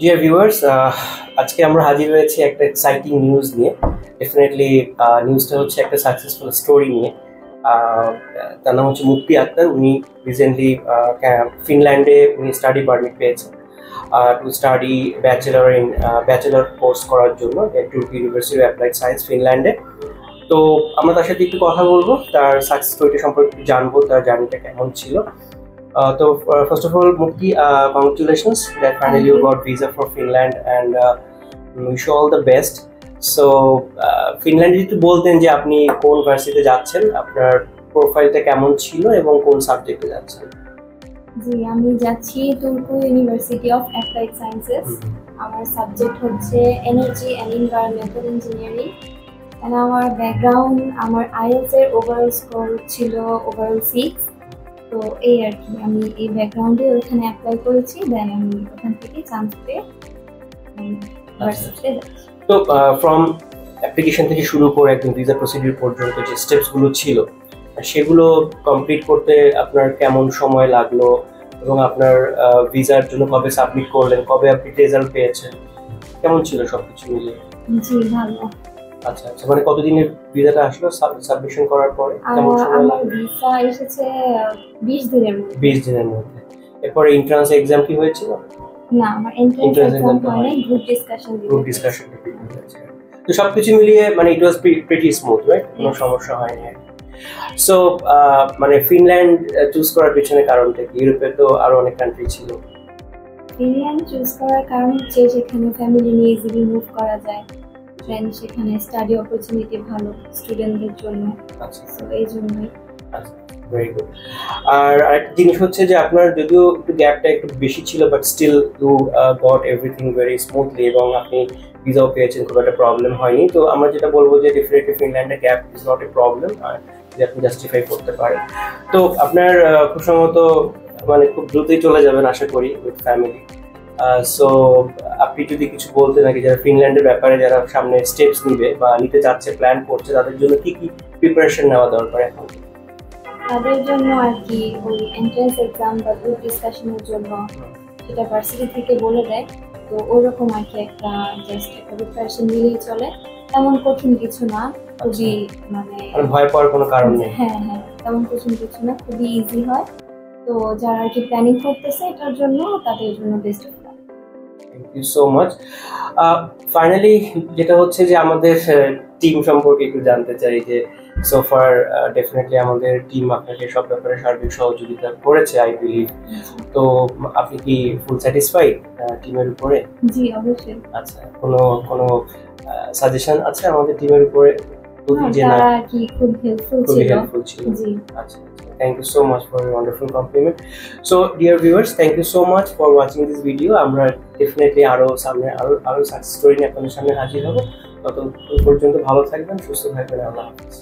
Dear viewers, আজকে আমরা হাজির হয়েছি একটা এক্সাইটিং নিউজ নিয়ে। ডেফিনেটলি নিউজটা হচ্ছে একটা সাকসেসফুল স্টোরি নিয়ে। আহ, তার নাম হচ্ছে মুক্তি আক্তার। উনি রিসেন্টলি ফিনল্যান্ডে উনি স্টাডি পারমিট পেয়েছেন টু স্টাডি ব্যাচেলর কোর্স করার জন্য টুর্কি ইউনিভার্সিটি অফ অ্যাপ্লাইড সায়েন্স ফিনল্যান্ডে। তো আমরা তার সাথে একটু কথা বলবো, তার সাকসেস স্টোরিটা সম্পর্কে একটু জানবো, তার জার্নিটা কেমন ছিল। First of all, Mukti, congratulations that finally Thank you you. got visa for Finland, and wish you all the best. So, ফিনল্যান্ডে যদি বলতেন যে আপনি কোন ভার্সিটিতে যাচ্ছেন, আপনার প্রোফাইলটা কেমন ছিল এবং কোন সাবজেক্টে যাচ্ছেন? জি, আমি যাচ্ছি Turku University of Applied Sciences. আমার সাবজেক্ট হচ্ছে energy and environmental engineering. And আমার ব্যাকগ্রাউন্ড, আমার আইএলটিএস এর ওভারঅল স্কোর ছিল ওভারঅল 6। তো এই আর কি, আমি এই ব্যাকগ্রাউন্ডে ওখানে অ্যাপ্লাই করেছি, দেন আমি ওখান থেকে চান্স পেয়ে ভার্সিটিতে যাচ্ছি। তো ফ্রম অ্যাপ্লিকেশন থেকে শুরু করে একদম ভিসা প্রসিডিউর পর্যন্ত যে স্টেপসগুলো ছিল সেগুলো কমপ্লিট করতে আপনার কেমন সময় লাগলো এবং আপনার ভিসার জন্য কবে সাবমিট করলেন, কবে আপনি রেজাল্ট পেয়েছেন, কেমন ছিল সবকিছু মিলিয়ে? জি, ভালো। আচ্ছা আচ্ছা, মানে কতদিনের ভিসাটা আসলো সাবমিশন করার পরে? কেমন সময় আমার লাগলো? ভিসা এসেছে 20 দিনের মধ্যে। 20 দিনের মধ্যে। এরপরে এন্ট্রান্স এক্সাম কি হয়েছিল? না, আমার এন্ট্রান্স Entrance এক্সাম exam তো হয়নি, হয়নি। গ্রুপ ডিসকাশন গ্রুপ ডিসকাশন হয়েছে। তো সবকিছু মিলিয়ে মানে ইট ওয়াজ প্রিটি স্মুথ, রাইট? কোনো সমস্যা হয়নি। সো মানে ফিনল্যান্ড চুজ করার পিছনে কারণটা কি? ইউরোপে তো আরো অনেক কান্ট্রি ছিল। ফিনল্যান্ড চুজ করার কারণ হচ্ছে সেখানে ফ্যামিলি নিয়ে ইজিলি মুভ করা যায়, দেন সেখানে স্টাডি অপরচুনিটি ভালো স্টুডেন্টদের জন্য। আচ্ছা সো এই জন্যই। আচ্ছা, ভেরি গুড। আর আরেকটা জিনিস হচ্ছে যে আপনার যদিও একটু গ্যাপটা একটু বেশি ছিল, but still you got everything very smoothly এবং আপনি ভিসাও পেয়েছেন, খুব একটা প্রবলেম হয়নি। তো আমরা যেটা বলবো যে ডেফিনেটলি ফিনল্যান্ডে gap is not a problem, আর যে আপনি জাস্টিফাই করতে পারেন। তো আপনার খুব সম্ভবত মানে খুব দ্রুতই চলে যাবেন আশা করি উইথ ফ্যামিলি। সো আপনি যদি কিছু বলতে নাকি যারা ফিনল্যান্ডের ব্যাপারে যারা সামনে স্টেপস নিবে বা নিতে যাচ্ছে, প্ল্যান করছে, তাদের জন্য কি কি প্রিপারেশন নেওয়া দরকার এখন? তাদের জন্য আর কি ওই এন্ট্রান্স এক্সাম বা গ্রুপ ডিসকাশনের জন্য সেটা ভার্সিটি থেকে বলে দেয়। তো ওইরকম আর কি একটা জাস্ট একটা প্রিপারেশন নিলেই চলে, তেমন কঠিন কিছু না, খুবই মানে ভয় পাওয়ার কোনো কারণ নেই। হ্যাঁ হ্যাঁ, তেমন কঠিন কিছু না, খুবই ইজি হয়। তো যারা আর কি প্ল্যানিং করতেছে এটার জন্য, তাদের জন্য best of luck. Thank you so much. Finally যেটা হচ্ছে যে আমাদের টিম সম্পর্কে একটু জানতে চাই যে সোফার ডেফিনেটলি আমাদের টিম আপনাকে সব ব্যাপারে সার্বিক সহযোগিতা করেছে আই বিলিভ। তো আপনি কি ফুল স্যাটিসফাইড টিমের উপরে? জি, অবশ্যই। আচ্ছা, কোনো কোনো সাজেশন আছে আমাদের টিমের উপরে? যে না, তারা কি খুব হেল্পফুল খুবই ছিল। হেল্পফুল ছিল। জি, আচ্ছা, thank you so much for your wonderful compliment. So dear viewers, thank you so much for watching this video. আমরা ডেফিনেটলি আরো সামনে আরো সাকসেস স্টোরি নিয়ে আপনাদের সামনে হাজির হব। ততক্ষণ পর্যন্ত ভালো থাকবেন, সুস্থ থাকবেন। আল্লাহ হাফেজ।